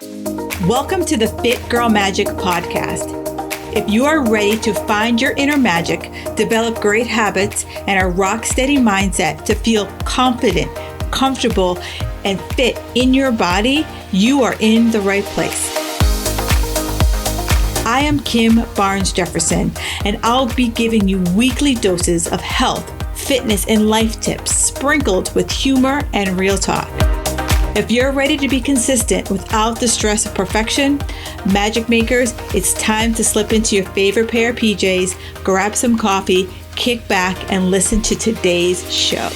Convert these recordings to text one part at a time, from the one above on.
Welcome to the Fit Girl Magic podcast. If you are ready to find your inner magic, develop great habits, and a rock steady mindset to feel confident, comfortable, and fit in your body, you are in the right place. I am Kim Barnes Jefferson, and I'll be giving you weekly doses of health, fitness, and life tips sprinkled with humor and real talk. If you're ready to be consistent without the stress of perfection, magic makers, it's time to slip into your favorite pair of PJs, grab some coffee, kick back, and listen to today's show.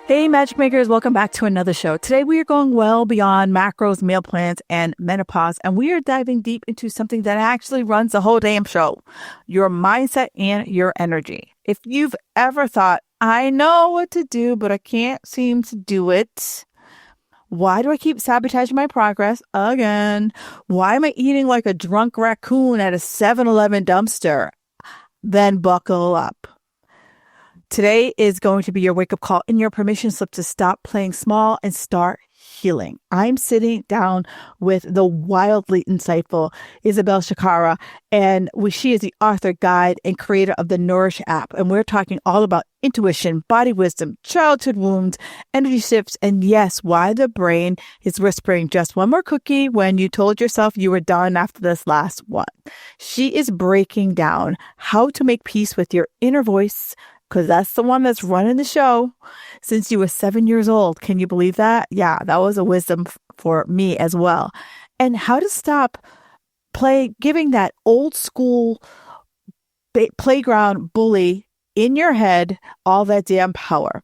Hey, Magic Makers, welcome back to another show. Today, we are going well beyond macros, meal plans, and menopause, and we are diving deep into something that actually runs the whole damn show, your mindset and your energy. If you've ever thought, I know what to do, but I can't seem to do it. Why do I keep sabotaging my progress again? Why am I eating like a drunk raccoon at a 7-Eleven dumpster? Then buckle up. Today is going to be your wake-up call and your permission slip to stop playing small and start healing. I'm sitting down with the wildly insightful Isabel Shakara, and she is the author, guide, and creator of the Nourish app. And we're talking all about intuition, body wisdom, childhood wounds, energy shifts, and yes, why the brain is whispering just one more cookie when you told yourself you were done after this last one. She is breaking down how to make peace with your inner voice, because that's the one that's running the show since you were 7 years old. Can you believe that? Yeah, that was a wisdom for me as well. And how to stop giving that old school playground bully in your head all that damn power.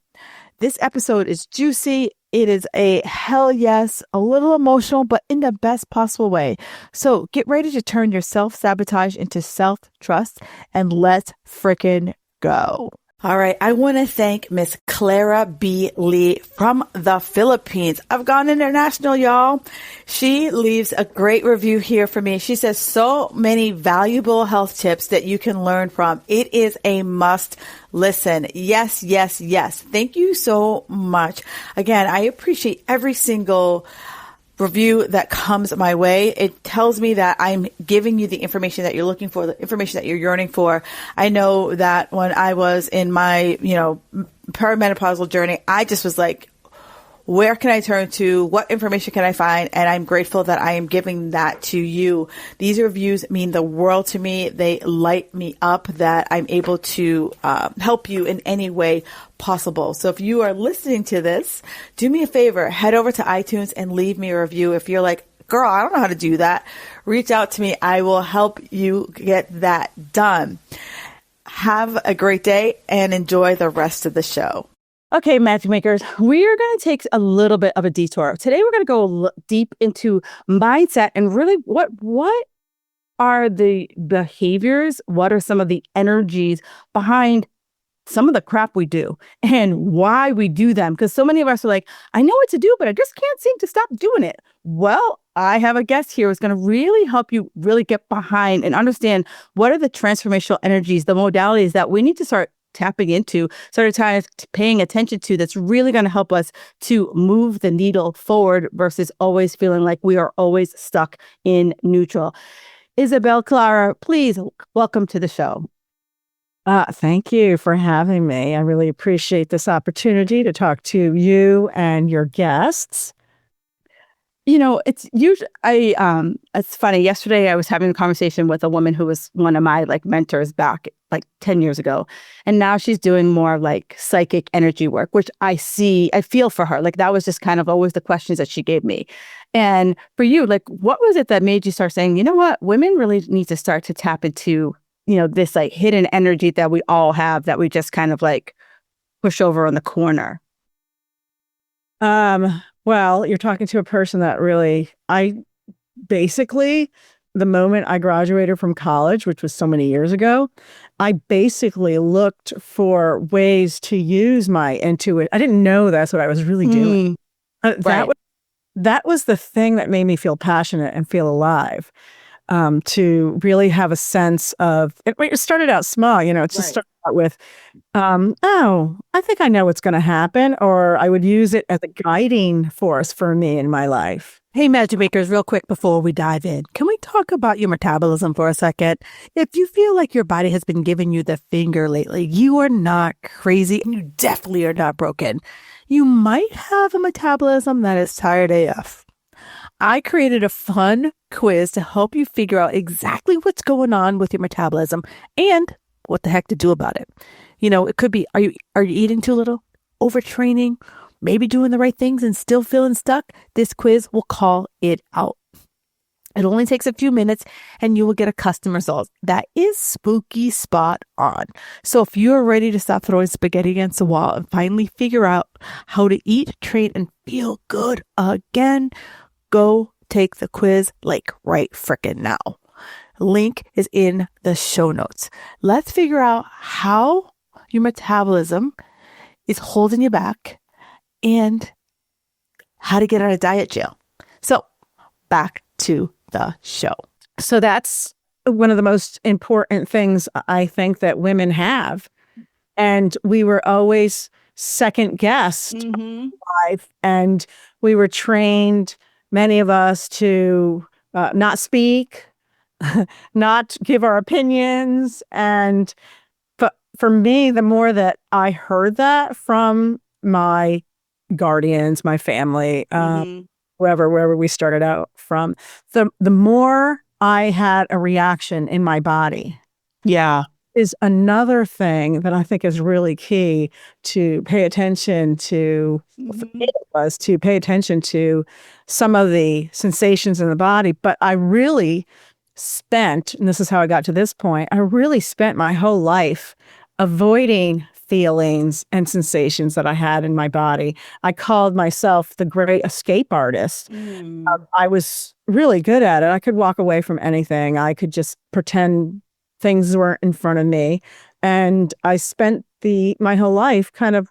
This episode is juicy. It is a hell yes, a little emotional, but in the best possible way. So get ready to turn your self-sabotage into self-trust, and let's frickin' go. All right, I want to thank Miss Clara B. Lee from the Philippines. I've gone international, y'all. She leaves a great review here for me. She says, so many valuable health tips that you can learn from. It is a must listen. Yes, yes, yes. Thank you so much. Again, I appreciate every single review that comes my way. It tells me that I'm giving you the information that you're looking for, the information that you're yearning for. I know that when I was in my, perimenopausal journey, I just was like, where can I turn to? What information can I find? And I'm grateful that I am giving that to you. These reviews mean the world to me. They light me up that I'm able to help you in any way possible. So if you are listening to this, do me a favor, head over to iTunes and leave me a review. If you're like, girl, I don't know how to do that, reach out to me. I will help you get that done. Have a great day and enjoy the rest of the show. Okay, Magic Makers, we are going to take a little bit of a detour. Today, we're going to go deep into mindset and really what are the behaviors? What are some of the energies behind some of the crap we do and why we do them? Because so many of us are like, I know what to do, but I just can't seem to stop doing it. Well, I have a guest here who's going to really help you really get behind and understand what are the transformational energies, the modalities that we need to start tapping into, paying attention to, that's really going to help us to move the needle forward versus always feeling like we are always stuck in neutral. Isabel Clara, please welcome to the show. Thank you for having me. I really appreciate this opportunity to talk to you and your guests. It's usually, it's funny. Yesterday I was having a conversation with a woman who was one of my mentors back 10 years ago. And now she's doing more psychic energy work, which I feel for her. That was just kind of always the questions that she gave me. And for you, what was it that made you start saying, you know what, women really need to start to tap into, this hidden energy that we all have that we just kind of push over on the corner? Well, you're talking to a person that really, the moment I graduated from college, which was so many years ago, I basically looked for ways to use my intuition. I didn't know that's what I was really doing. Right. That was the thing that made me feel passionate and feel alive. to really have a sense of it started out small, it's just started out with, oh, I think I know what's going to happen, or I would use it as a guiding force for me in my life. Hey, Magic Makers, real quick before we dive in, can we talk about your metabolism for a second? If you feel like your body has been giving you the finger lately, you are not crazy and you definitely are not broken. You might have a metabolism that is tired AF. I created a fun quiz to help you figure out exactly what's going on with your metabolism and what the heck to do about it. It could be, are you eating too little? Overtraining? Maybe doing the right things and still feeling stuck? This quiz will call it out. It only takes a few minutes and you will get a custom result that is spooky spot on. So if you're ready to stop throwing spaghetti against the wall and finally figure out how to eat, train, and feel good again, go take the quiz like right frickin' now. Link is in the show notes. Let's figure out how your metabolism is holding you back and how to get out of diet jail. So back to the show. So that's one of the most important things I think that women have. And we were always second guessed in life, and we were trained, many of us, to not speak, not give our opinions. And for me, the more that I heard that from my guardians, my family, wherever we started out from, the more I had a reaction in my body. Yeah. Is another thing that I think is really key to pay attention to, was to pay attention to some of the sensations in the body. But I really spent, and this is how I got to this point, I really spent my whole life avoiding feelings and sensations that I had in my body. I called myself the great escape artist. I was really good at it. I could walk away from anything. I could just pretend things weren't in front of me. And I spent my whole life kind of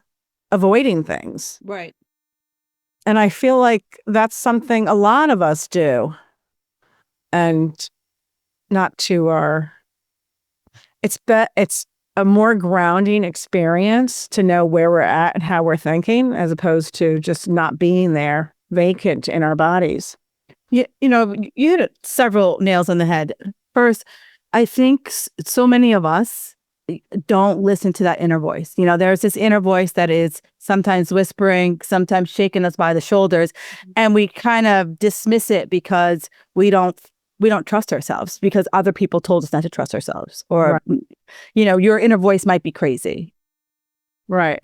avoiding things. Right. And I feel like that's something a lot of us do. And not to it's a more grounding experience to know where we're at and how we're thinking, as opposed to just not being there, vacant in our bodies. You hit several nails on the head. First, I think so many of us don't listen to that inner voice. There's this inner voice that is sometimes whispering, sometimes shaking us by the shoulders, and we kind of dismiss it because we don't trust ourselves, because other people told us not to trust ourselves, or your inner voice might be crazy. Right.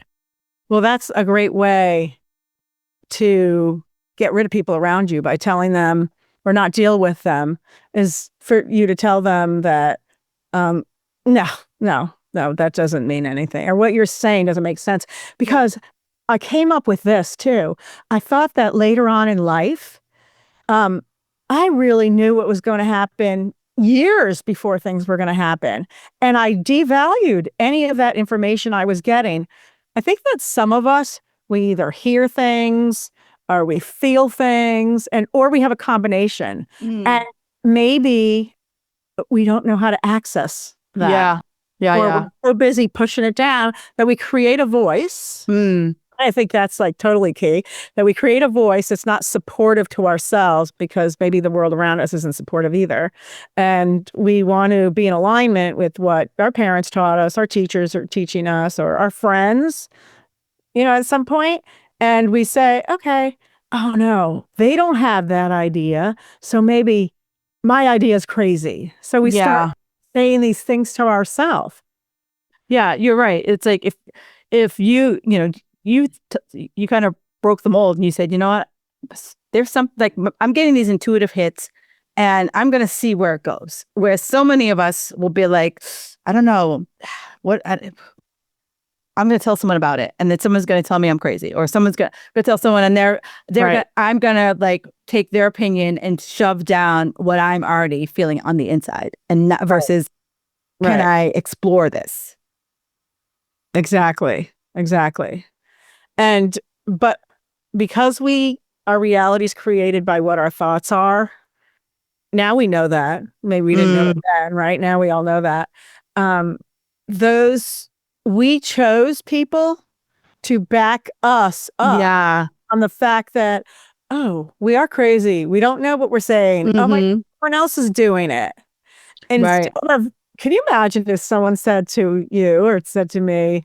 Well, that's a great way to get rid of people around you, by telling them or not deal with them, is for you to tell them that, no, that doesn't mean anything, or what you're saying doesn't make sense. Because I came up with this too. I thought that later on in life, I really knew what was going to happen years before things were going to happen. And I devalued any of that information I was getting. I think that some of us, we either hear things or we feel things, or we have a combination. And maybe we don't know how to access that. Yeah. We're so busy pushing it down that we create a voice. I think that's like totally key, that we create a voice that's not supportive to ourselves, because maybe the world around us isn't supportive either. And we want to be in alignment with what our parents taught us, our teachers are teaching us, or our friends, at some point. And we say, okay, oh no, they don't have that idea, so maybe my idea is crazy. So we start saying these things to ourselves. Yeah, you're right. It's like if you kind of broke the mold and you said, you know what, there's some, like, I'm getting these intuitive hits and I'm going to see where it goes. Where so many of us will be like, I don't know I'm going to tell someone about it, and then someone's going to tell me I'm crazy, or someone's going to tell someone, and I'm going to like take their opinion and shove down what I'm already feeling on the inside, and not versus can I explore this? Exactly. But because our reality is created by what our thoughts are, now we know that. Maybe we didn't know it then, right? Now we all know that. Those we chose people to back us up Yeah. on the fact that, oh, we are crazy. We don't know what we're saying. Oh my, everyone else is doing it. Instead of, can you imagine if someone said to you or said to me,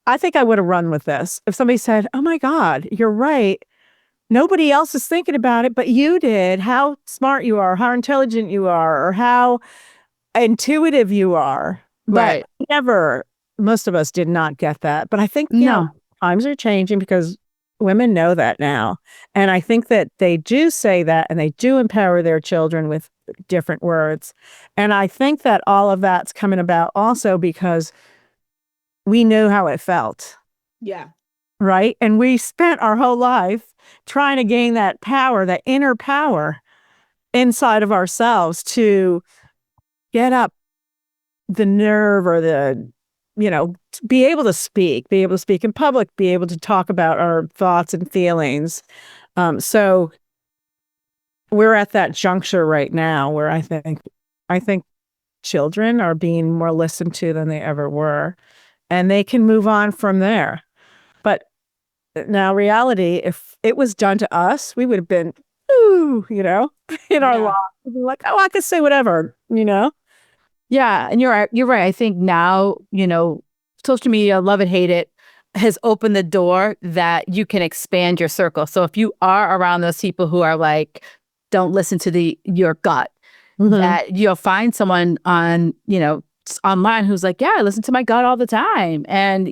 I think I would have run with this. If somebody said, oh my God, you're right. Nobody else is thinking about it, but you did. How smart you are, how intelligent you are, or how intuitive you are. But never, most of us did not get that. But I think, times are changing because women know that now. And I think that they do say that and they do empower their children with different words. And I think that all of that's coming about also because we knew how it felt. Yeah. Right. And we spent our whole life trying to gain that power, that inner power inside of ourselves to get up the nerve or the, be able to speak in public, be able to talk about our thoughts and feelings. So we're at that juncture right now where I think children are being more listened to than they ever were, and they can move on from there. But now reality, if it was done to us, we would have been, in our lives. Like, oh, I could say whatever, Yeah, and you're right. I think now, social media, love it, hate it, has opened the door that you can expand your circle. So if you are around those people who are like, don't listen to your gut, that you'll find someone on, online who's like, yeah, I listen to my gut all the time. And,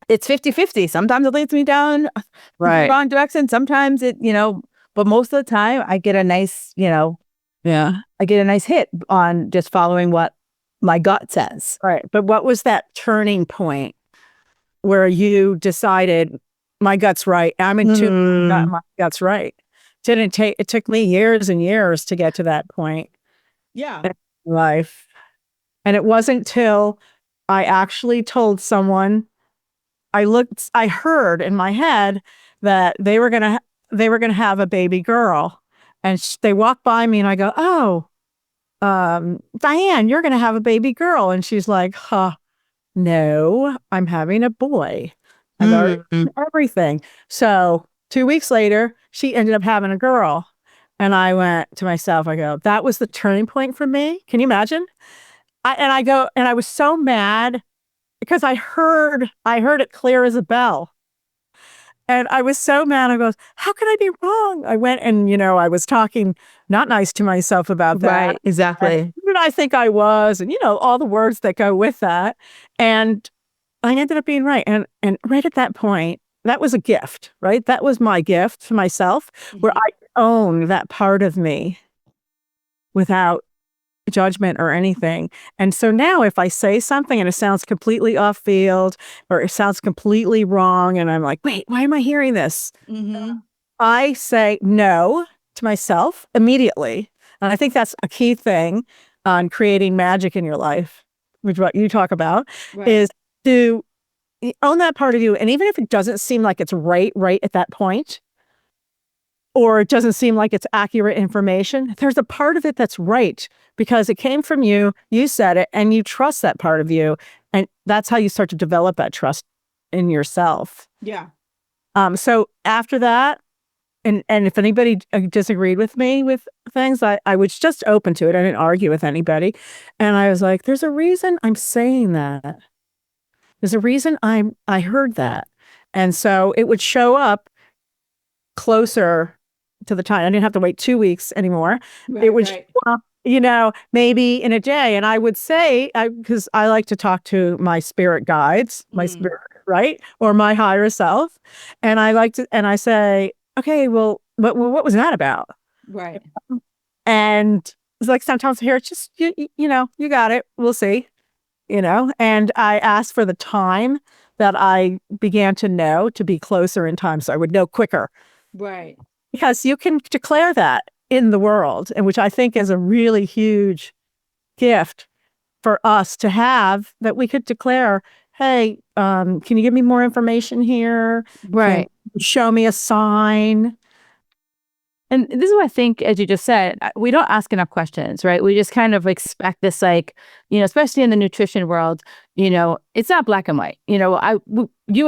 it's 50-50. Sometimes it leads me down the wrong direction. Sometimes but most of the time I get a nice, I get a nice hit on just following what my gut says. Right. But what was that turning point where you decided my gut's right? I'm in tune. My gut's right. It took me years and years to get to that point. Yeah. In life. And it wasn't till I actually told someone, I heard in my head that they were going to have a baby girl, and they walked by me and I go, oh, Diane, you're going to have a baby girl. And she's like, no, I'm having a boy. I've already done everything. So 2 weeks later, she ended up having a girl. And I went to myself, I go, that was the turning point for me. Can you imagine? I was so mad because I heard it clear as a bell. And I was so mad. I goes, how could I be wrong? I went and, I was talking not nice to myself about that. Right, exactly. And who did I think I was? And, all the words that go with that. And I ended up being right. And right at that point, that was a gift, right? That was my gift to myself, where I own that part of me without judgment or anything. And so now if I say something and it sounds completely off field or it sounds completely wrong and I'm like, wait, why am I hearing this? I say no to myself immediately. And I think that's a key thing on creating magic in your life, which what you talk about, is to own that part of you. And even if it doesn't seem like it's right at that point, or it doesn't seem like it's accurate information, there's a part of it that's right because it came from you, you said it, and you trust that part of you. And that's how you start to develop that trust in yourself. Yeah. So after that, and if anybody disagreed with me with things, I was just open to it. I didn't argue with anybody. And I was like, there's a reason I'm saying that. There's a reason I heard that. And so it would show up closer to the time. I didn't have to wait 2 weeks anymore. It would show up, maybe in a day. And I would say, because I like to talk to my spirit guides, my spirit, right? Or my higher self. And I say, okay, well, what was that about? Right. And it's like, sometimes here, it's just, you got it. We'll see, and I asked for the time that I began to know to be closer in time. So I would know quicker. Right. Because you can declare that in the world, and which I think is a really huge gift for us to have, that we could declare, hey, can you give me more information here? Right. Show me a sign. And this is what I think, as you just said, we don't ask enough questions, right? We just kind of expect this, like, especially in the nutrition world, it's not black and white. You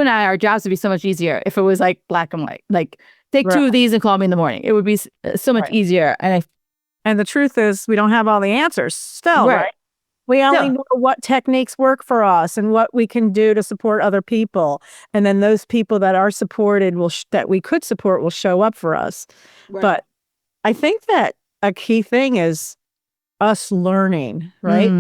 and I, our jobs would be so much easier if it was like black and white. Like, take two of these and call me in the morning. It would be so much easier. And the truth is, we don't have all the answers still, right? We only know what techniques work for us and what we can do to support other people. And then those people that are supported that we could support will show up for us. Right. But I think that a key thing is us learning, right?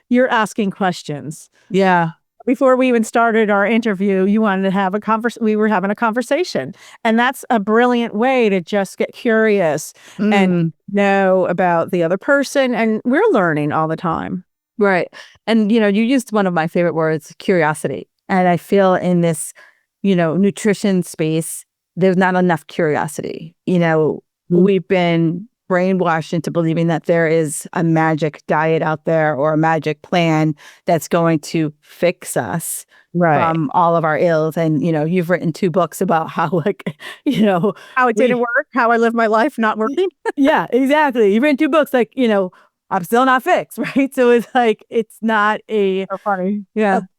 You're asking questions. Yeah. Before we even started our interview, you wanted to have we were having a conversation. And that's a brilliant way to just get curious and know about the other person. And we're learning all the time. Right. And, you used one of my favorite words, curiosity. And I feel in this, nutrition space, there's not enough curiosity. We've been brainwashed into believing that there is a magic diet out there or a magic plan that's going to fix us from all of our ills. And, you've written 2 books about how, how it didn't work, how I lived my life not working. Yeah, exactly. You've written 2 books, like, I'm still not fixed, right? So it's like, it's not a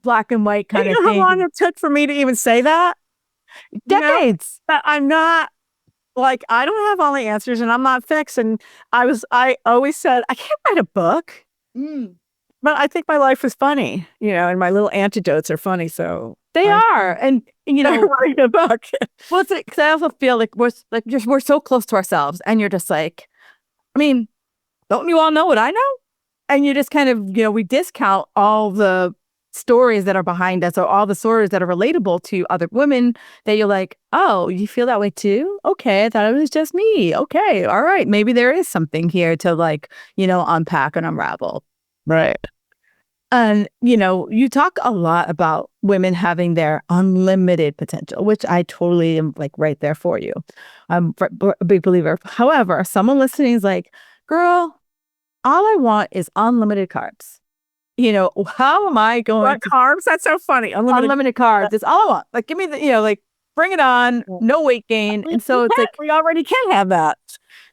black and white kind of thing. You know how long it took for me to even say that? Decades. But I'm not, like, I don't have all the answers and I'm not fixed. And I always said, I can't write a book. But I think my life is funny, and my little antidotes are funny. So they are. And, writing a book. Well, it's because I also feel like we're so close to ourselves, and you're just like, I mean, don't you all know what I know? And you just kind of, we discount all the stories that are behind us, or all the stories that are relatable to other women, that you're like, oh, you feel that way too? Okay, I thought it was just me. Okay, all right, maybe there is something here to, like, unpack and unravel. Right. And, you talk a lot about women having their unlimited potential, which I totally am, like, right there for you. I'm a big believer. However, someone listening is like, girl, all I want is unlimited carbs. How am I going to carbs? That's so funny. Unlimited carbs. It's all I want. Like, give me like, bring it on. No weight gain. And so it's like, we already can have that.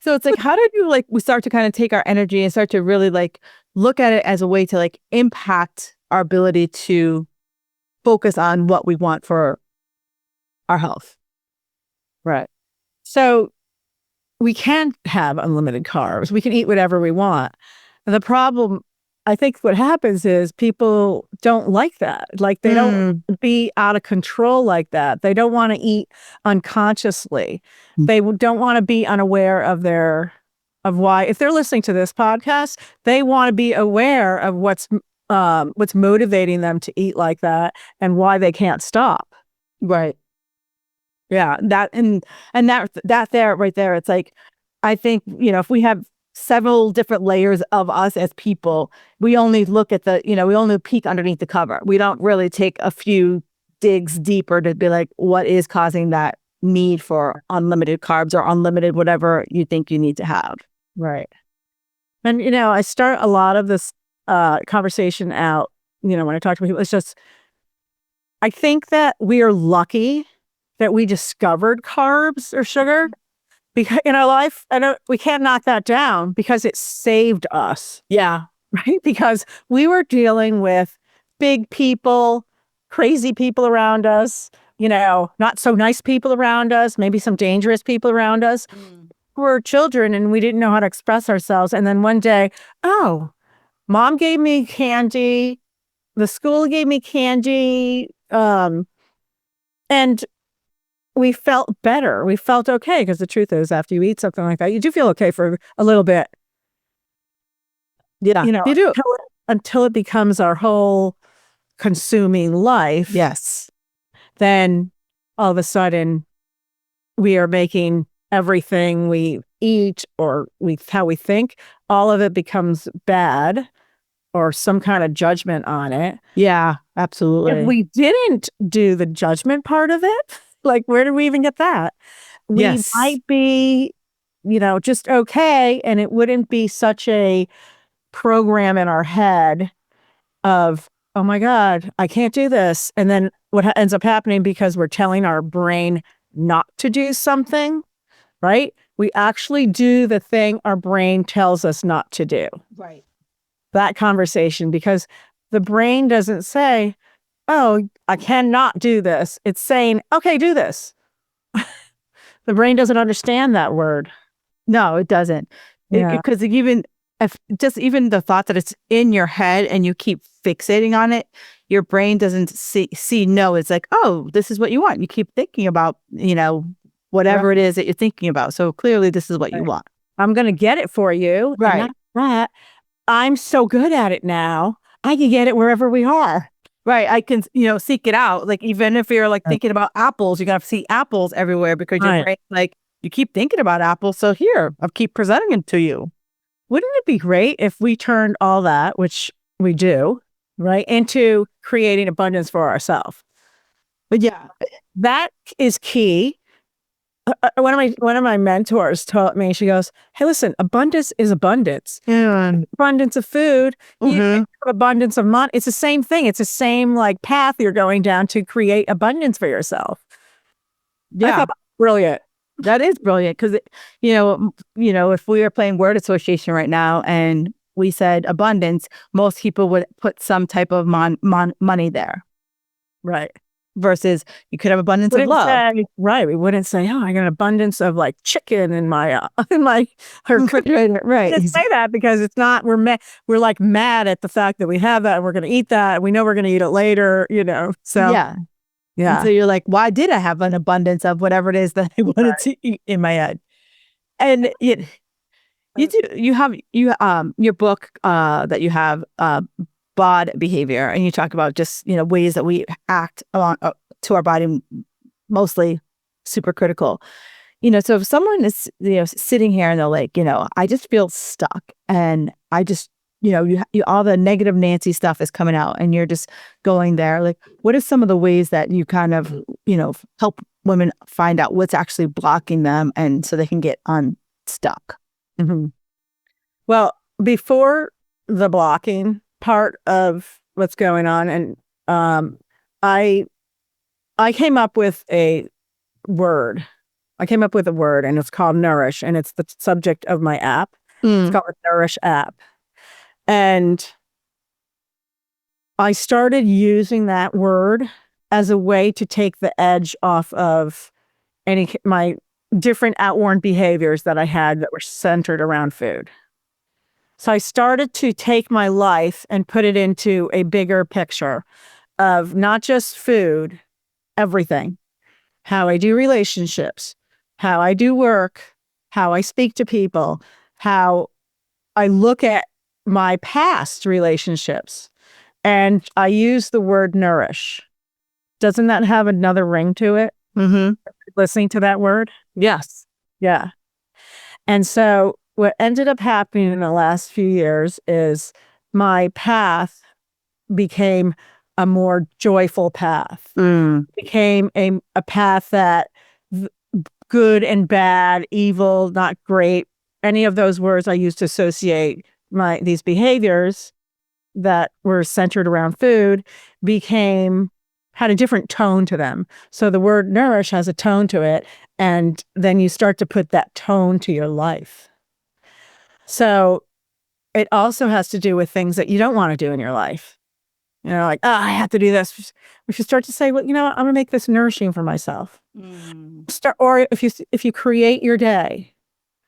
So it's like, how did you, like, we start to kind of take our energy and start to really, like, look at it as a way to, like, impact our ability to focus on what we want for our health? Right. So we can have unlimited carbs. We can eat whatever we want. And the problem, I think what happens is people don't like that. Like, they don't be out of control like that. They don't want to eat unconsciously. They don't want to be unaware of why. If they're listening to this podcast, they want to be aware of what's motivating them to eat like that and why they can't stop. Right. Yeah. That there, right there. It's like, I think, if we have several different layers of us as people, we only look at we only peek underneath the cover. We don't really take a few digs deeper to be like, what is causing that need for unlimited carbs or unlimited whatever you think you need to have. Right. And, I start a lot of this conversation out, when I talk to people, it's just, I think that we are lucky that we discovered carbs or sugar. Because in our life, we can't knock that down because it saved us. Yeah. Right? Because we were dealing with big people, crazy people around us, not so nice people around us, maybe some dangerous people around us. We were children and we didn't know how to express ourselves. And then one day, oh, mom gave me candy. The school gave me candy. And we felt better. We felt okay, because the truth is, after you eat something like that, you do feel okay for a little bit. Yeah, you do. Until it becomes our whole consuming life. Yes. Then all of a sudden, we are making everything we eat or how we think, all of it becomes bad or some kind of judgment on it. Yeah, absolutely. If we didn't do the judgment part of it, like, where did we even get that? We might be, just okay. And it wouldn't be such a program in our head of, oh my God, I can't do this. And then what ends up happening, because we're telling our brain not to do something, right? We actually do the thing our brain tells us not to do. Right. That conversation, because the brain doesn't say, oh, I cannot do this. It's saying, okay, do this. The brain doesn't understand that word. No, it doesn't. Yeah. Because even if just even the thought that it's in your head and you keep fixating on it, your brain doesn't see no. It's like, oh, this is what you want. You keep thinking about, whatever it is that you're thinking about. So clearly, this is what you want. I'm going to get it for you. Right. And that, I'm so good at it now. I can get it wherever we are. Right. I can, seek it out. Like, even if you're like thinking about apples, you're going to see apples everywhere because your brain, like, you keep thinking about apples. So here, I'll keep presenting it to you. Wouldn't it be great if we turned all that, which we do, right, into creating abundance for ourselves? But yeah, that is key. One of my mentors taught me, she goes, hey, listen, abundance is abundance. Yeah. Abundance of food, abundance of money. It's the same thing. It's the same like path you're going down to create abundance for yourself. Yeah. I thought, brilliant. That is brilliant. Because, if we were playing word association right now and we said abundance, most people would put some type of money there. Right. Versus you could have abundance of love. Right. We wouldn't say, oh, I got an abundance of like chicken in my refrigerator. Right. Just say that because it's not, we're like mad at the fact that we have that and we're going to eat that. We know we're going to eat it later, So yeah. Yeah. And so you're like, why did I have an abundance of whatever it is that I wanted to eat in my head? And you have your book that you have bod behavior, and you talk about just ways that we act on to our body, mostly super critical. So if someone is sitting here and they're like, I just feel stuck, and I just you all the negative Nancy stuff is coming out, and you're just going there. Like, what are some of the ways that you kind of help women find out what's actually blocking them, and so they can get unstuck? Mm-hmm. Well, before the blocking part of what's going on, and I came up with a word. And it's called Nourish, and it's the subject of my app. It's called the Nourish app. And I started using that word as a way to take the edge off of my different outworn behaviors that I had that were centered around food. So I started to take my life and put it into a bigger picture of not just food, everything. How I do relationships, how I do work, how I speak to people, how I look at my past relationships. And I use the word nourish. Doesn't that have another ring to it? Mm-hmm. Listening to that word? Yes. Yeah. And so what ended up happening in the last few years is my path became a more joyful path. Became a path that good and bad, evil, not great, any of those words I used to associate these behaviors that were centered around food had a different tone to them. So the word nourish has a tone to it, and then you start to put that tone to your life. So it also has to do with things that you don't want to do in your life. Like, oh, I have to do this. We should start to say, well, I'm going to make this nourishing for myself. Or if you create your day,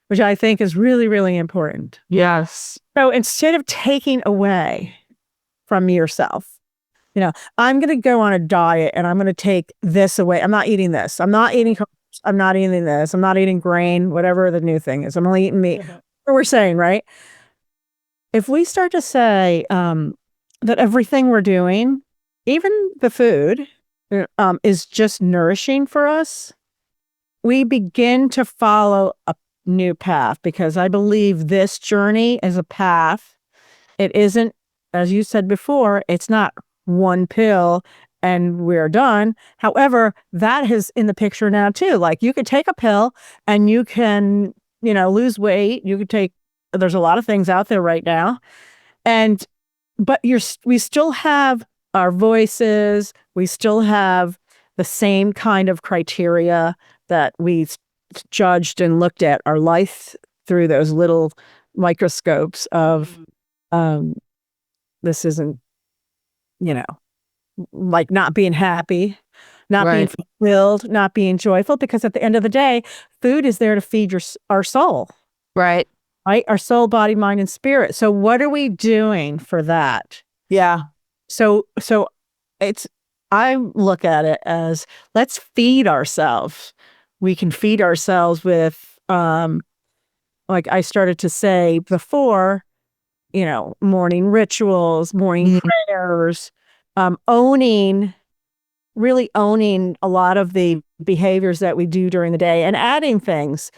which I think is really, really important. Yes. So instead of taking away from yourself, I'm going to go on a diet and I'm going to take this away. I'm not eating this. I'm not eating carbs. I'm not eating this. I'm not eating grain, whatever the new thing is. I'm only eating meat. What we're saying, right? If we start to say that everything we're doing, even the food, is just nourishing for us, we begin to follow a new path, because I believe this journey is a path. It isn't, as you said before, it's not one pill and we're done. However, that is in the picture now too. Like, you could take a pill and you can, lose weight. You could there's a lot of things out there right now. But we still have our voices. We still have the same kind of criteria that we judged and looked at our life through those little microscopes of this isn't, you know, like not being happy, not being fulfilled, not being joyful, because at the end of the day, food is there to feed our soul. Right. Right? Our soul, body, mind, and spirit. So what are we doing for that? Yeah. So I look at it as, let's feed ourselves. We can feed ourselves with, like I started to say before, morning rituals, morning prayers, really owning a lot of the behaviors that we do during the day and adding things.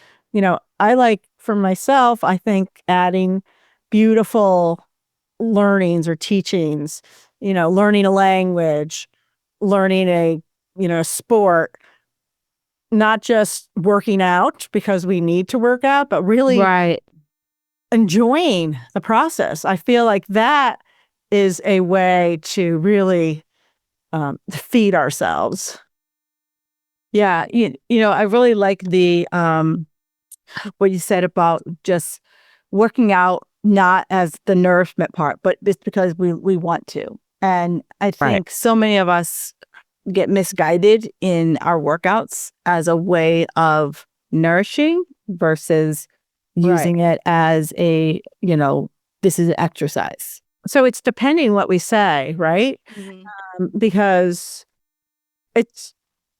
I like, for myself, I think adding beautiful learnings or teachings, learning a language, learning a sport, not just working out because we need to work out, but really enjoying the process. I feel like that is a way to really feed ourselves. Yeah. I really like the what you said about just working out, not as the nourishment part, but just because we want to. And I think so many of us get misguided in our workouts as a way of nourishing versus using it as a, this is an exercise. So it's depending what we say, right? Because it's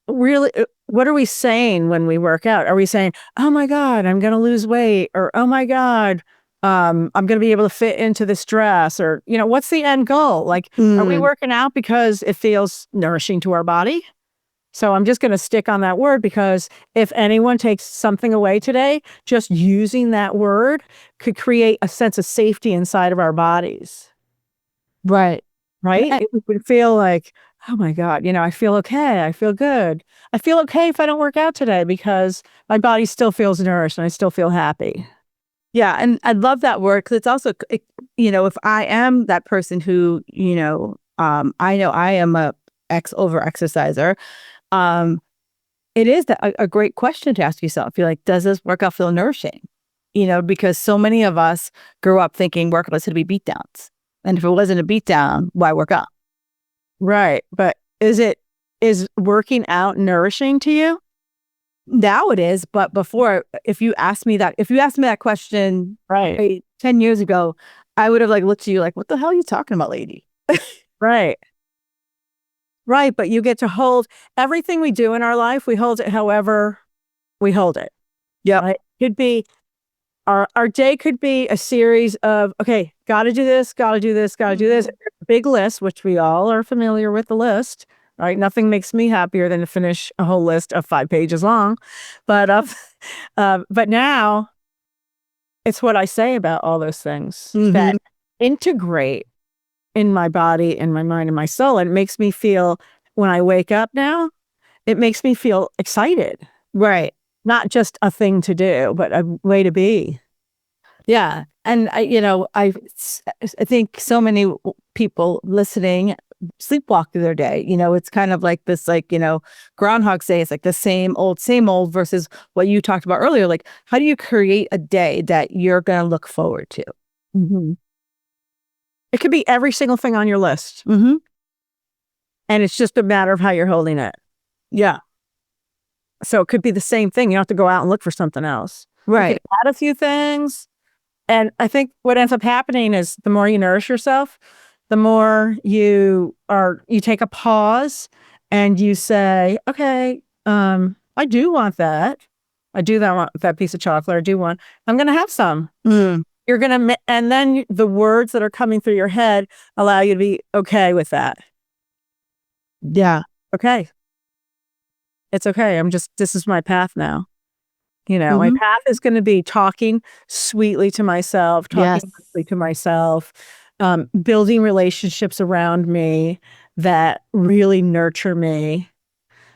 really, what are we saying when we work out? Are we saying, oh my God, I'm going to lose weight? Or, oh my God, I'm going to be able to fit into this dress? Or, what's the end goal? Like, are we working out because it feels nourishing to our body? So I'm just going to stick on that word, because if anyone takes something away today, just using that word could create a sense of safety inside of our bodies. Right. It would feel like, oh my God, I feel okay. I feel good. I feel okay if I don't work out today because my body still feels nourished and I still feel happy. Yeah. And I love that word, because it's also, if I am that person who, I know I am a over exerciser. It is a great question to ask yourself. You're like, does this workout feel nourishing? Because so many of us grew up thinking workouts to be beatdowns. And if it wasn't a beatdown, why work out? Right. But is working out nourishing to you? Now it is. But before, if you asked me that question 10 years ago, I would have looked at you like, what the hell are you talking about, lady? Right. Right. But you get to hold everything we do in our life. We hold it however we hold it. Yeah. Right? Could be our day could be a series of, okay, got to do this, got to do this, got to do this. Big list, which we all are familiar with the list, right? Nothing makes me happier than to finish a whole list of 5 pages long. But now it's what I say about all those things that integrate in my body, in my mind, and my soul. And it makes me feel, when I wake up now, it makes me feel excited. Right. Not just a thing to do, but a way to be. Yeah. And I think so many people listening sleepwalk through their day. It's kind of like this, Groundhog Day. It's like the same old versus what you talked about earlier. Like, how do you create a day that you're going to look forward to? It could be every single thing on your list. And it's just a matter of how you're holding it. Yeah. So it could be the same thing. You don't have to go out and look for something else. Right. You can add a few things. And I think what ends up happening is the more you nourish yourself, the more you take a pause and you say, okay, I do want that. Want that piece of chocolate. I'm going to have some. You're going to, and then the words that are coming through your head allow you to be okay with that. Yeah. Okay. It's okay. This is my path now. My path is going to be talking sweetly to myself, sweetly to myself, building relationships around me that really nurture me.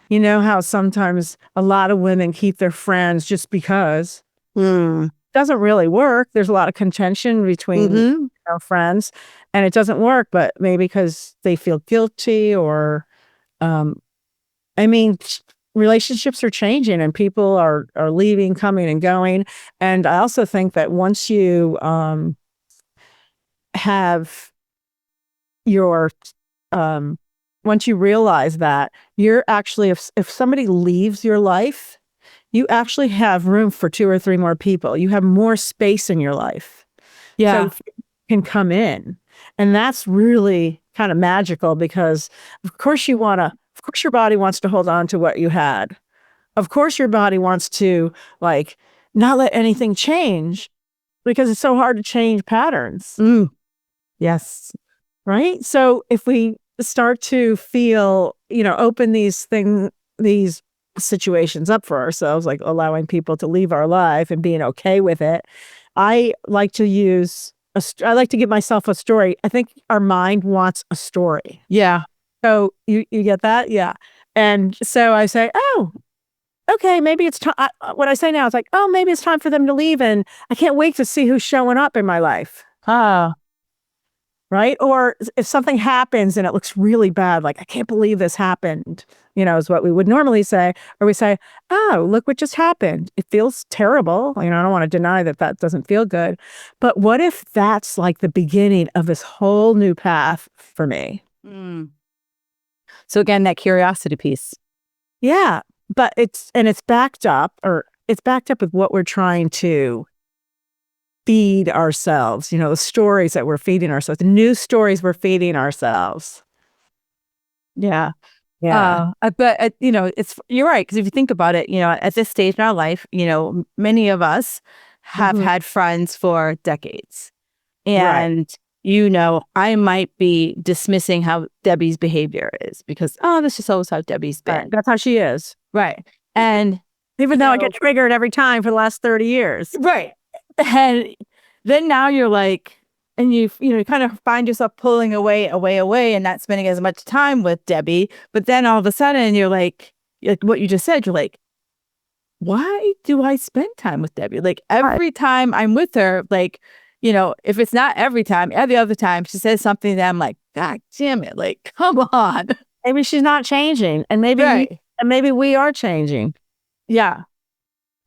You know how sometimes a lot of women keep their friends just because. It doesn't really work. There's a lot of contention between friends, and it doesn't work, but maybe because they feel guilty or, relationships are changing and people are leaving, coming and going. And I also think that once you have your once you realize that you're actually, if somebody leaves your life, you actually have room for 2 or 3 more people. You have more space in your life. Yeah. So can come in. And that's really kind of magical because of course your body wants to hold on to what you had. Of course your body wants to like not let anything change because it's so hard to change patterns. Yes. Right? So if we start to feel, open these situations up for ourselves, like allowing people to leave our life and being okay with it, I like to give myself a story. I think our mind wants a story. Yeah. So you get that? Yeah. And so I say, oh, okay, maybe it's time. What I say now is like, oh, maybe it's time for them to leave. And I can't wait to see who's showing up in my life. Right? Or if something happens and it looks really bad, like, I can't believe this happened, is what we would normally say. Or we say, oh, look what just happened. It feels terrible. I don't want to deny that doesn't feel good. But what if that's like the beginning of this whole new path for me? So again, that curiosity piece. Yeah. But it's backed up with what we're trying to feed ourselves, the stories that we're feeding ourselves, the new stories we're feeding ourselves. Yeah. Yeah. But you're right. Because if you think about it, at this stage in our life, many of us have had friends for decades. And, I might be dismissing how Debbie's behavior is because, that's just always how Debbie's been. Right. That's how she is. Right. And even though I get triggered every time for the last 30 years. Right. And then now you're like, and you kind of find yourself pulling away, and not spending as much time with Debbie. But then all of a sudden you're like what you just said, you're like, why do I spend time with Debbie? Like every time I'm with her, like, if it's not every time, every other time she says something that I'm like, God damn it. Like, come on. Maybe she's not changing. And maybe we are changing. Yeah.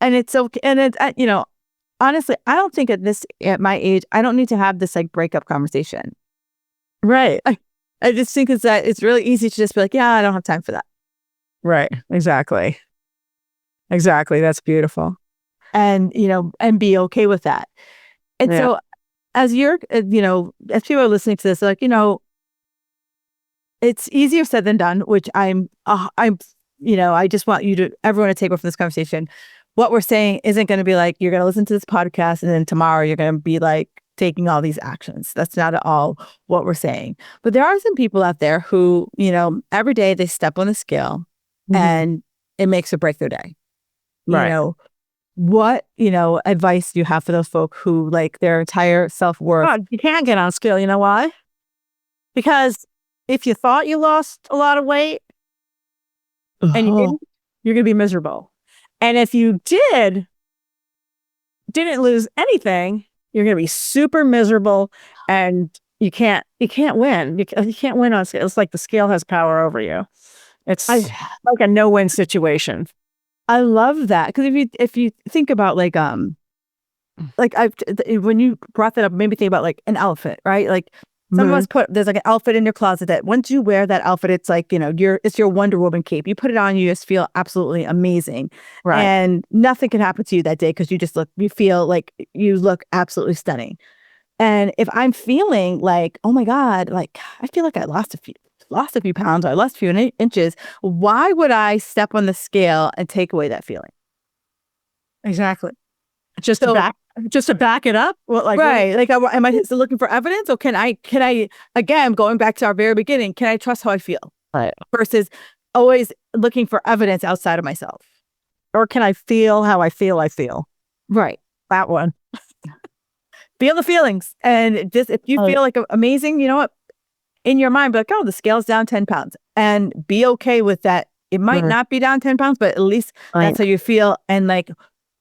And it's okay. And honestly, I don't think at my age, I don't need to have this like breakup conversation. Right. I just think it's really easy to just be like, yeah, I don't have time for that. Right. Exactly. That's beautiful. And, and be okay with that. And so as you're, as people are listening to this, like, it's easier said than done, which I just want everyone to take away from this conversation. What we're saying isn't going to be like, you're going to listen to this podcast and then tomorrow you're going to be like taking all these actions. That's not at all what we're saying. But there are some people out there who, every day they step on the scale and it makes or break their day. Right. What, advice do you have for those folk who like their entire self-worth? You can't get on scale. You know why? Because if you thought you lost a lot of weight and you didn't, you're going to be miserable. And if you didn't lose anything, you're going to be super miserable and you can't win. You can't win on scale. It's like the scale has power over you. It's like a no-win situation. I love that. Because if you think about like when you brought that up, it made me think about like an outfit, right? Like some of us there's like an outfit in your closet that once you wear that outfit, it's like, it's your Wonder Woman cape. You put it on, you just feel absolutely amazing. Right. And nothing can happen to you that day because you feel like you look absolutely stunning. And if I'm feeling like, oh my God, like I feel like I lost a few pounds or I lost a few inches, why would I step on the scale and take away that feeling? Exactly. Just to back it up? Well, like, right. Like, am I still looking for evidence? Or can I, again, going back to our very beginning, can I trust how I feel? Right. Versus always looking for evidence outside of myself. Or can I feel how I feel? Right. That one. Feel the feelings. And just, if you feel like amazing, you know what? In your mind, be like, oh, the scale's down 10 pounds. And be okay with that. It might not be down 10 pounds, but at least that's how you feel. And like,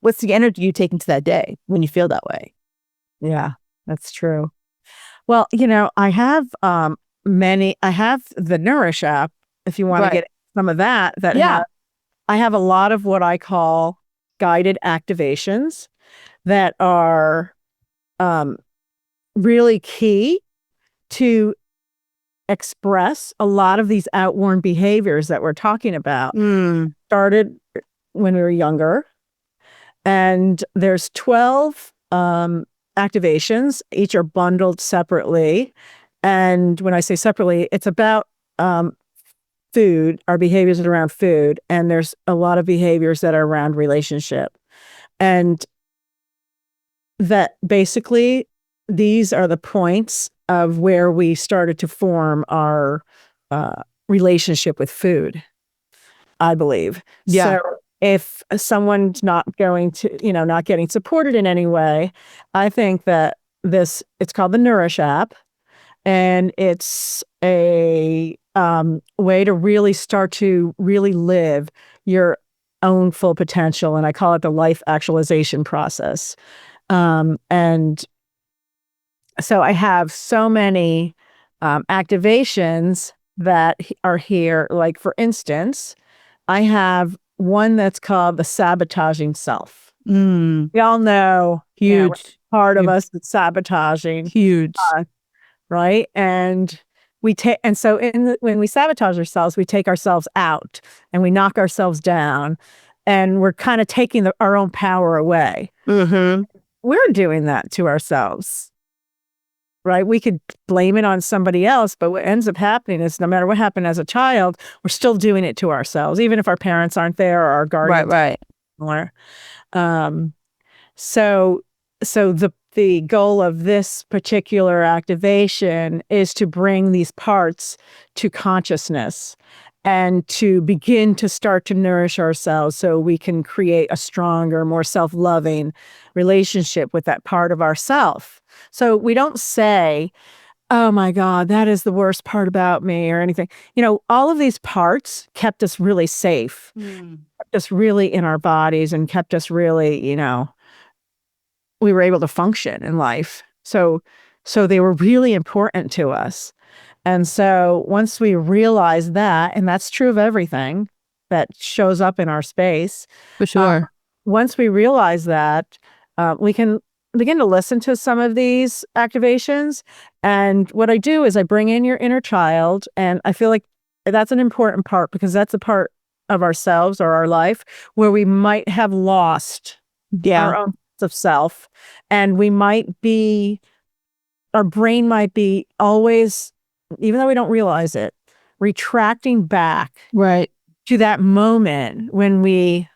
what's the energy you take into that day when you feel that way? Yeah, that's true. Well, I have I have the Nourish app, if you want to get some of that. I have a lot of what I call guided activations that are really key to express a lot of these outworn behaviors that we're talking about. Started when we were younger, and there's 12 activations. Each are bundled separately, and when I say separately, it's about food. Our behaviors are around food, and there's a lot of behaviors that are around relationship, and that basically these are the points of where we started to form our relationship with food, I believe. Yeah. So if someone's not going to, not getting supported in any way, I think that it's called the Nourish app, and it's a way to really start to really live your own full potential. And I call it the life actualization process. And so I have so many activations that are here. Like, for instance, I have one that's called the sabotaging self. We all know, Huge. part of us that's sabotaging. Huge. Right. And so when we sabotage ourselves, we take ourselves out and we knock ourselves down, and we're kind of taking our own power away. We're doing that to ourselves. Right. We could blame it on somebody else, but what ends up happening is no matter what happened as a child, we're still doing it to ourselves, even if our parents aren't there or our guardians. Right. So the goal of this particular activation is to bring these parts to consciousness and to begin to start to nourish ourselves so we can create a stronger, more self-loving relationship with that part of ourself. So we don't say, oh my God, that is the worst part about me or anything. All of these parts kept us really safe, kept us really in our bodies, and kept us really, we were able to function in life. So they were really important to us. And so once we realize that, and that's true of everything that shows up in our space. For sure. Once we realize that, we can begin to listen to some of these activations. And what I do is I bring in your inner child, and I feel like that's an important part because that's a part of ourselves or our life where we might have lost our own sense of self, and our brain might be always, even though we don't realize it, retracting back to that moment when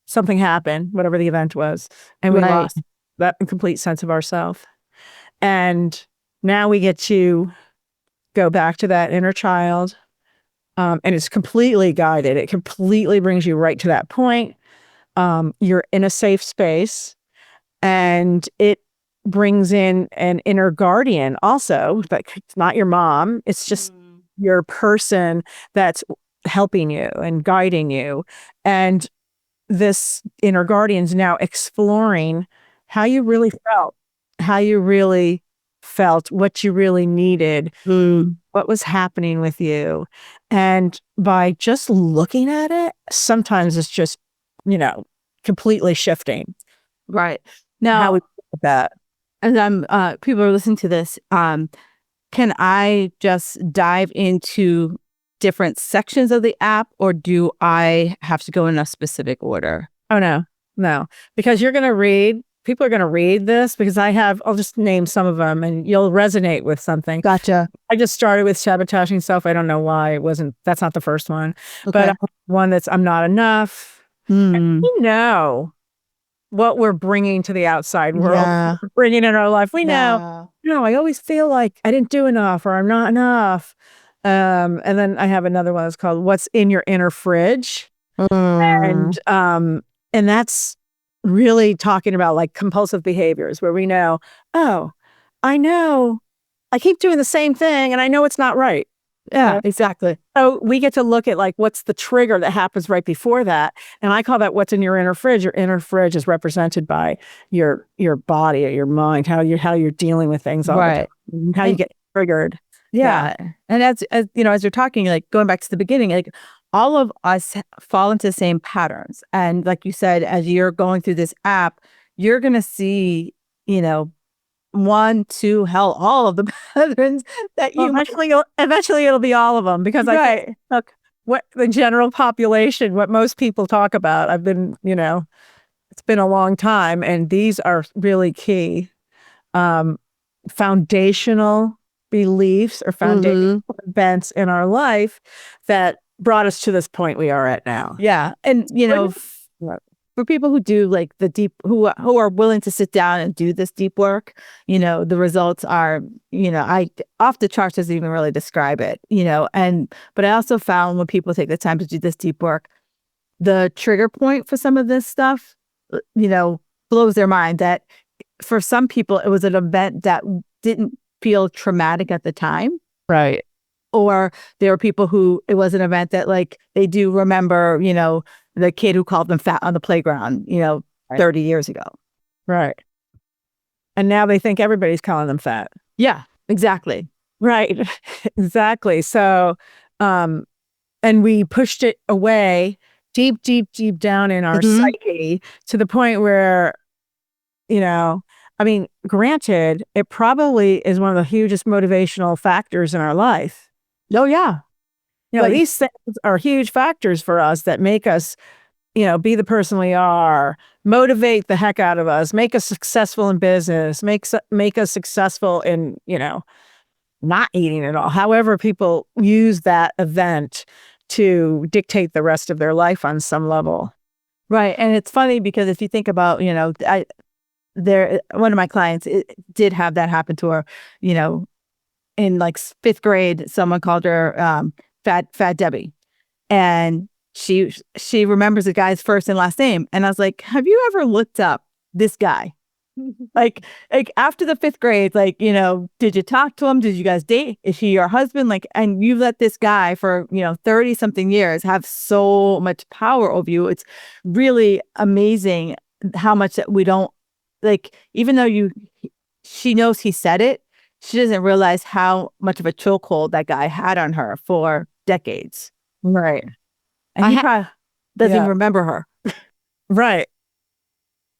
something happened, whatever the event was, and we lost that complete sense of ourself. And now we get to go back to that inner child, and it's completely guided. It completely brings you right to that point. You're in a safe space, and it brings in an inner guardian also. Like, it's not your mom. It's just your person that's helping you and guiding you. And this inner guardian's now exploring how you really felt, what you really needed, what was happening with you. And by just looking at it, sometimes it's just, completely shifting. Right. Now, how we feel about that. As people are listening to this, can I just dive into different sections of the app, or do I have to go in a specific order? Oh, no, because people are going to read this because I'll just name some of them and you'll resonate with something. Gotcha. I just started with sabotaging self. I don't know why that's not the first one, but one that's I'm not enough. And we know what we're bringing to the outside world, bringing in our life. We know, I always feel like I didn't do enough or I'm not enough. And then I have another one that's called What's in Your Inner Fridge. And that's really talking about like compulsive behaviors where we know, I know I keep doing the same thing and I know it's not right. Yeah, exactly. So we get to look at like, what's the trigger that happens right before that? And I call that what's in your inner fridge. Your inner fridge is represented by your body or your mind, how you're dealing with things all the time, how you get triggered. Yeah. And as you know, as you're talking, like going back to the beginning, like all of us fall into the same patterns. And like you said, as you're going through this app, you're going to see, you know, one, two, hell, all of the patterns that Well, you might. eventually it'll be all of them because I think, Right. look, what the general population, what most people talk about, I've been, it's been a long time, and these are really key. Um, Foundational beliefs or foundational Hmm. events in our life that brought us to this point we are at now. Yeah. And, you know, for people who do like the deep, who are willing to sit down and do this deep work, you know, the results are, you know, I off the charts doesn't even really describe it, you know, but I also found when people take the time to do this deep work, the trigger point for some of this stuff, you know, blows their mind that for some people it was an event that didn't feel traumatic at the time. Right. Or there are people who it was an event that like they do remember, you know, the kid who called them fat on the playground, you know, Right. 30 years ago. Right. And now they think everybody's calling them fat. Yeah, exactly. Right. Exactly. So, and we pushed it away deep, deep, deep down in our Mhm. psyche to the point where, I mean, granted, it probably is one of the hugest motivational factors in our life. Oh, yeah. But These things are huge factors for us that make us, be the person we are, motivate the heck out of us, make us successful in business, make us successful in, not eating at all. However, people use that event to dictate the rest of their life on some level. right. And it's funny because if you think about, you know, one of my clients did have that happen to her, you know, in like fifth grade, someone called her Fat Debbie. And she remembers the guy's first and last name. And I was like, have you ever looked up this guy? Like after the fifth grade, like, you know, did you talk to him? Did you guys date? Is he your husband? Like, and you let this guy for, you know, 30 something years have so much power over you. It's really amazing how much that we don't like, even though she knows he said it, she doesn't realize how much of a chokehold that guy had on her for decades. Right. And he probably doesn't even Yeah. remember her. Right.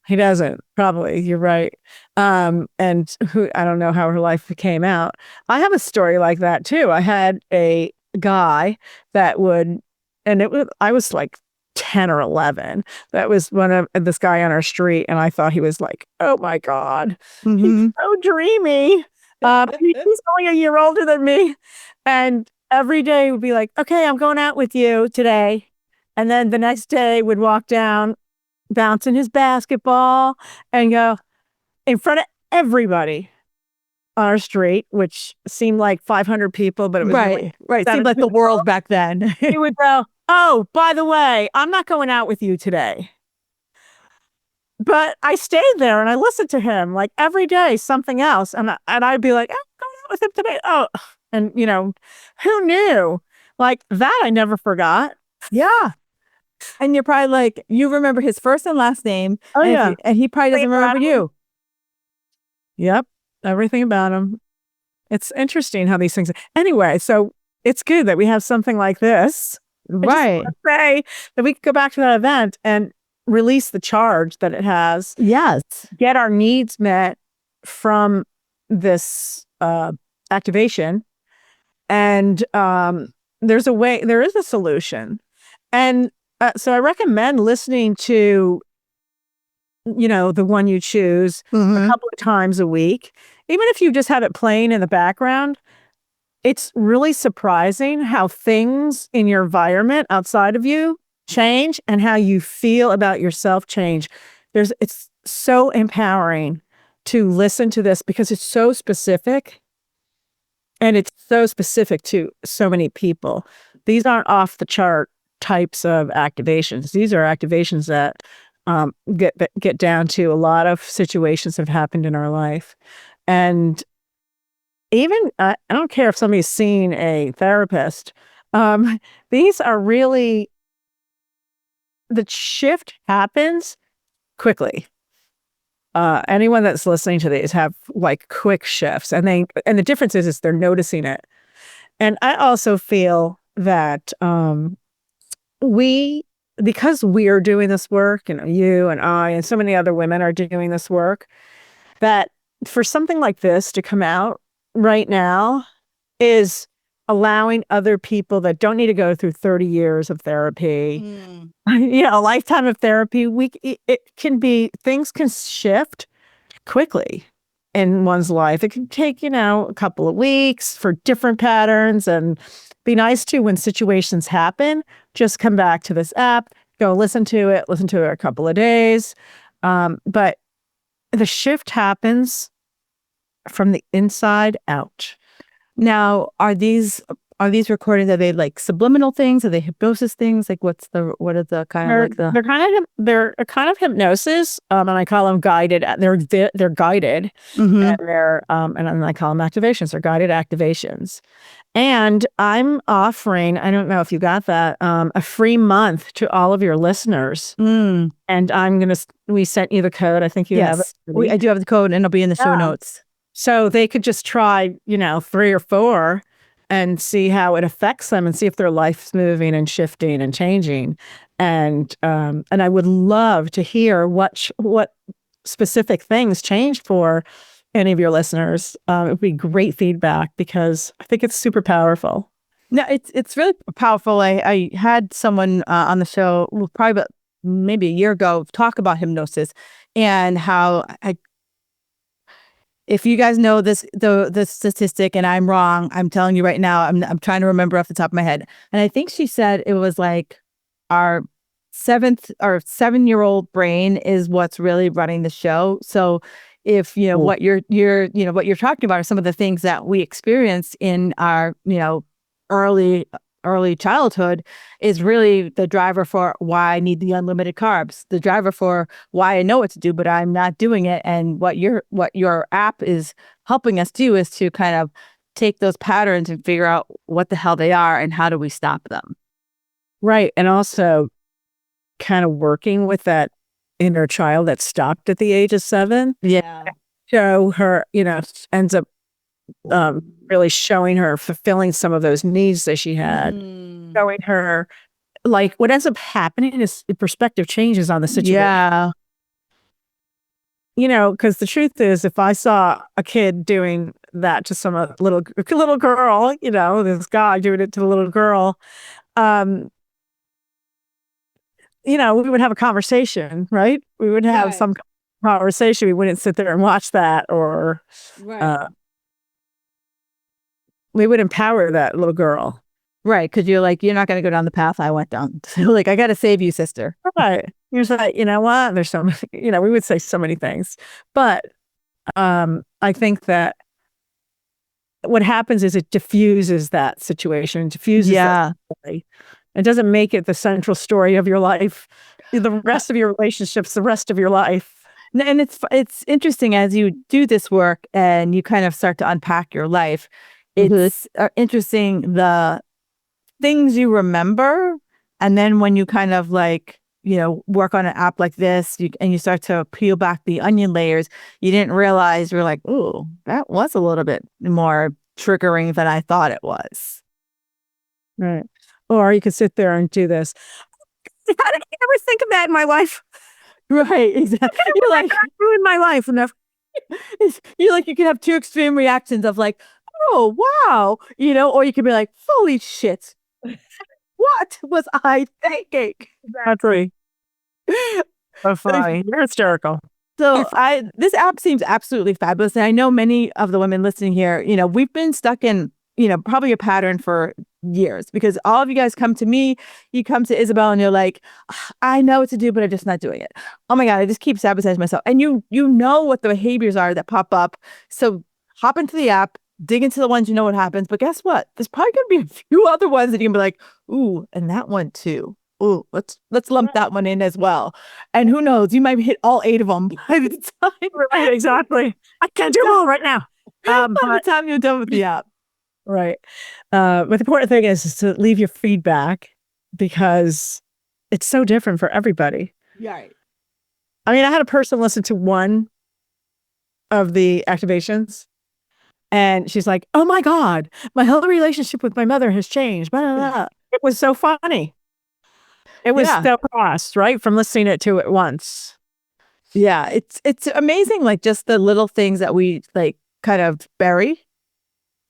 He doesn't, probably. You're right. And I don't know how her life came out. I have a story like that too. I had a guy that I was like 10 or 11. That was this guy on our street. And I thought he was like, oh my God, he's so dreamy. He's only a year older than me. And every day would be like, okay, I'm going out with you today. And then the next day would walk down bouncing his basketball and go in front of everybody on our street, which seemed like 500 people, but it was right. It seemed like the world back then. He would go, oh, by the way, I'm not going out with you today. But I stayed there and I listened to him like every day, something else. And I'd be like, I'm going out with him today. Oh, and who knew? Like that I never forgot. Yeah. And you're probably like, you remember his first and last name. Oh, yeah. And he probably doesn't remember you. Yep. Everything about him. It's interesting how these things. Anyway, so it's good that we have something like this. Right. I just say that we can go back to that event and release the charge that it has. Yes. Get our needs met from this activation. And there is a solution. And so I recommend listening to, the one you choose a couple of times a week. Even if you just have it playing in the background, it's really surprising how things in your environment outside of you change and how you feel about yourself change. It's so empowering to listen to this because it's so specific. And it's so specific to so many people. These aren't off the chart types of activations. These are activations that get down to a lot of situations that have happened in our life. And even, I don't care if somebody's seen a therapist, these are really, the shift happens quickly. Anyone that's listening to these have like quick shifts, and the difference is they're noticing it. And I also feel that because we are doing this work, you and I and so many other women are doing this work, that for something like this to come out right now is allowing other people that don't need to go through 30 years of therapy, a lifetime of therapy. It can be, things can shift quickly in one's life. It can take, a couple of weeks for different patterns, and be nice to, when situations happen, just come back to this app, go listen to it a couple of days. But the shift happens from the inside out. Now, are these recordings, are they like subliminal things? Are they hypnosis things? Like what are the kind of like the they're a kind of hypnosis, and I call them guided. They're guided, and they're and I call them activations. They're guided activations. And I'm offering, I don't know if you got that, a free month to all of your listeners. And we sent you the code. I think you have it. I do have the code, and it'll be in the show notes. So they could just try, 3 or 4 and see how it affects them, and see if their life's moving and shifting and changing. And I would love to hear what specific things changed for any of your listeners. It would be great feedback, because I think it's super powerful. No, it's really powerful. I had someone on the show, probably maybe a year ago, talk about hypnosis and how if you guys know the statistic and I'm wrong, I'm telling you right now, I'm trying to remember off the top of my head. And I think she said it was like our 7-year-old brain is what's really running the show. So if what you're what you're talking about are some of the things that we experience in our early childhood, is really the driver for why I need the unlimited carbs, the driver for why I know what to do, but I'm not doing it. And what your app is helping us do is to kind of take those patterns and figure out what the hell they are and how do we stop them. Right. And also kind of working with that inner child that stopped at the age of 7. Yeah. So her, ends up really showing her, fulfilling some of those needs that she had, showing her, like, what ends up happening is the perspective changes on the situation. Yeah. Because the truth is, if I saw a kid doing that to some little girl, this guy doing it to the little girl, we would have a conversation, right? We would have some conversation. We wouldn't sit there and watch that, or we would empower that little girl. Right. Because you're like, you're not going to go down the path I went down. So like, I got to save you, sister. Right. You're like, you know what? There's so many, we would say so many things. But I think that what happens is it diffuses that situation, diffuses that story. It doesn't make it the central story of your life, the rest of your relationships, the rest of your life. And it's interesting as you do this work and you kind of start to unpack your life. It's interesting the things you remember, and then when you kind of like work on an app like this, and you start to peel back the onion layers, you didn't realize, you're like, oh, that was a little bit more triggering than I thought it was. Right. Or you could sit there and do this. How did I ever think of that in my life? Right, exactly. You're like, ruined my life enough. You're like, you can have 2 extreme reactions of like, oh, wow, or you could be like, holy shit. What was I thinking? Exactly. So funny. You're hysterical. So this app seems absolutely fabulous. And I know many of the women listening here, we've been stuck in, probably a pattern for years, because all of you guys come to me, you come to Isabel, and you're like, I know what to do, but I'm just not doing it. Oh my God, I just keep sabotaging myself. And you know what the behaviors are that pop up. So hop into the app, dig into the ones you know what happens. But guess what? There's probably going to be a few other ones that you can be like, ooh, and that one too. Ooh, let's lump that one in as well. And who knows, you might hit all 8 of them by the time. Right, exactly. I can't do them all right now. By the time you're done with the app. Right. But the important thing is to leave your feedback, because it's so different for everybody. Right. I mean, I had a person listen to one of the activations, And she's like, oh my God, my whole relationship with my mother has changed. Blah, blah, blah. It was so funny. It was so fast, right? From listening to it once. Yeah. It's amazing. Like just the little things that we like kind of bury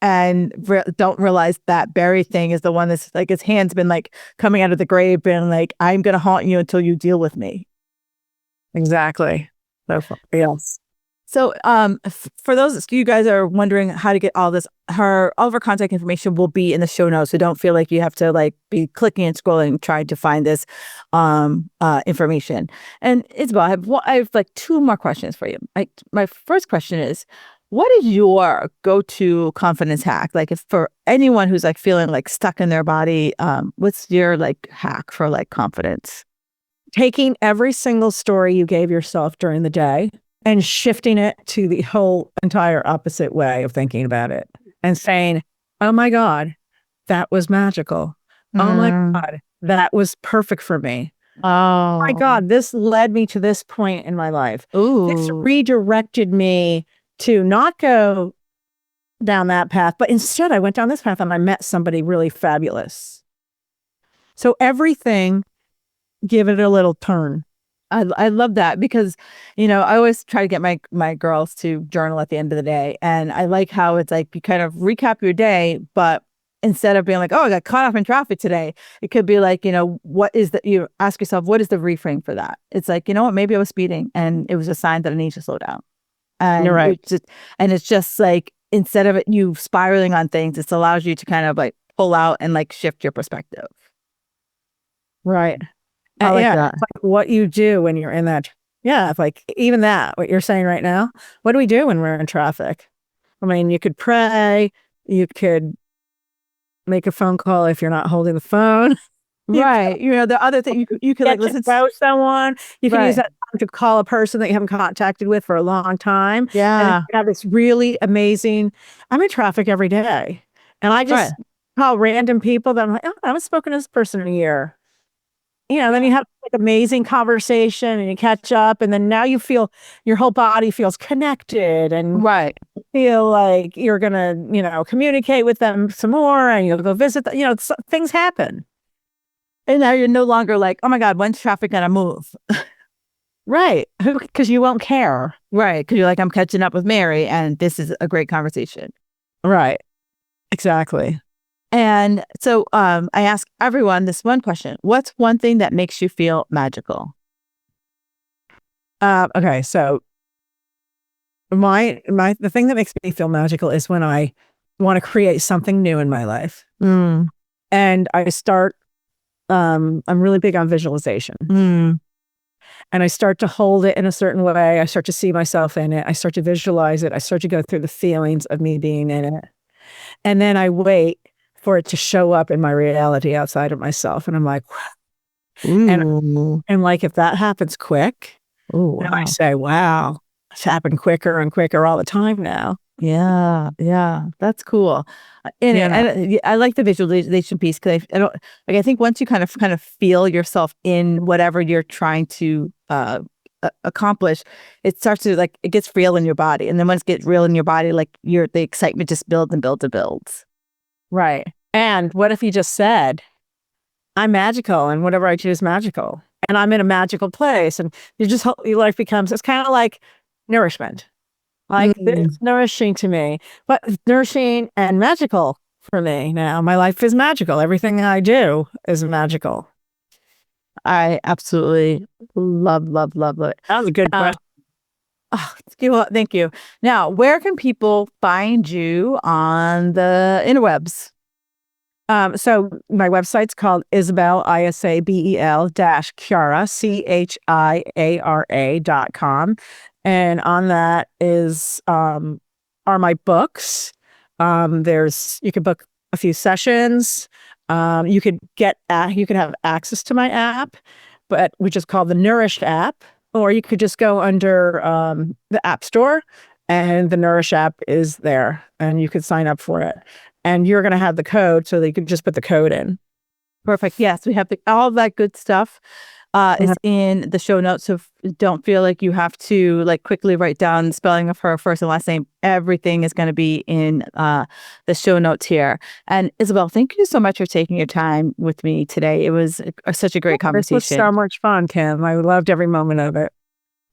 and don't realize that bury thing is the one that's like his hand's been like coming out of the grave and like, I'm going to haunt you until you deal with me. Exactly. So fun. Yes. So, for those of you guys are wondering how to get all this, all of her contact information will be in the show notes. So don't feel like you have to like be clicking and scrolling trying to find this, information. And Isabel, I have like two more questions for you. My first question is, what is your go-to confidence hack? Like, if for anyone who's like feeling like stuck in their body, what's your like hack for like confidence? Taking every single story you gave yourself during the day and shifting it to the whole entire opposite way of thinking about it and saying, oh my God, that was magical. Oh my God, that was perfect for me. Oh my God, this led me to this point in my life. This redirected me to not go down that path, but instead I went down this path and I met somebody really fabulous. So everything, give it a little turn. I love that because, I always try to get my girls to journal at the end of the day. And I like how it's like you kind of recap your day, but instead of being like, oh, I got caught up in traffic today, it could be like, what is you ask yourself, what is the reframe for that? It's like, you know what, maybe I was speeding and it was a sign that I need to slow down. And you're right. It's just like, instead of it, you spiraling on things, it allows you to kind of like pull out and like shift your perspective. Right. I like that. Like what you do when you're in that. Yeah. Like even that, what you're saying right now, what do we do when we're in traffic? I mean, you could pray, you could make a phone call if you're not holding the phone. Right. The other thing you could like listen to someone. You can use that time to call a person that you haven't contacted with for a long time. Yeah. And you have this really amazing, I'm in traffic every day. And I just call random people that I'm like, oh, I haven't spoken to this person in a year. Then you have like amazing conversation and you catch up, and then now you feel your whole body feels connected and feel like you're gonna, communicate with them some more, and you'll go visit them. Things happen. And now you're no longer like, oh my God, when's traffic gonna move? Right. Because you won't care. Right. Because you're like, I'm catching up with Mary and this is a great conversation. Right. Exactly. And so I ask everyone this one question. What's one thing that makes you feel magical? Okay. So the thing that makes me feel magical is when I want to create something new in my life. And I start, I'm really big on visualization. And I start to hold it in a certain way. I start to see myself in it. I start to visualize it. I start to go through the feelings of me being in it. And then I wait for it to show up in my reality outside of myself. And I'm like, and like, if that happens quick, I say, wow, it's happened quicker and quicker all the time now. Yeah. That's cool. And I like the visualization piece because I think once you kind of feel yourself in whatever you're trying to accomplish, it starts to like, it gets real in your body. And then once it gets real in your body, like the excitement just builds and builds and builds. Right. And what if you just said, I'm magical and whatever I choose magical, and I'm in a magical place, and your life becomes, it's kind of like nourishment. Like it's nourishing to me, but it's nourishing and magical for me now. My life is magical. Everything I do is magical. I absolutely love it. That was a good question. Thank you. Now, where can people find you on the interwebs? So my website's called Isabel, ISABEL -Chiara, CHIARA.com. And on that are my books. You can book a few sessions. You could have access to my app, which is called the Nourish app, or you could just go under the App Store, and the Nourish app is there, and you could sign up for it. And you're going to have the code, so that you can just put the code in. Perfect. Yes, we have all that good stuff is in the show notes. So don't feel like you have to like quickly write down the spelling of her first and last name. Everything is going to be in the show notes here. And Isabel, thank you so much for taking your time with me today. It was such a great conversation. This was so much fun, Kim. I loved every moment of it.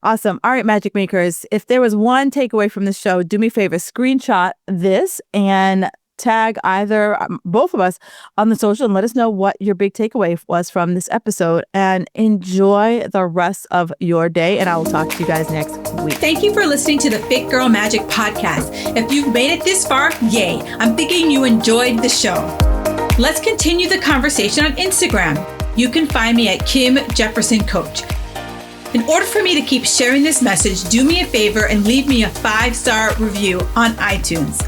Awesome. All right, Magic Makers. If there was one takeaway from the show, do me a favor, screenshot this and tag either both of us on the social and let us know what your big takeaway was from this episode, and enjoy the rest of your day. And I will talk to you guys next week. Thank you for listening to the Fit Girl Magic podcast. If you've made it this far, yay. I'm thinking you enjoyed the show. Let's continue the conversation on Instagram. You can find me at Kim Jefferson Coach. In order for me to keep sharing this message, do me a favor and leave me a 5-star review on iTunes.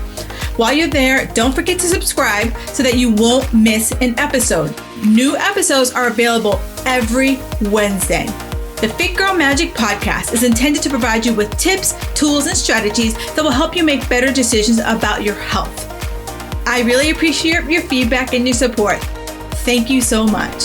While you're there, don't forget to subscribe so that you won't miss an episode. New episodes are available every Wednesday. The Fit Girl Magic podcast is intended to provide you with tips, tools, and strategies that will help you make better decisions about your health. I really appreciate your feedback and your support. Thank you so much.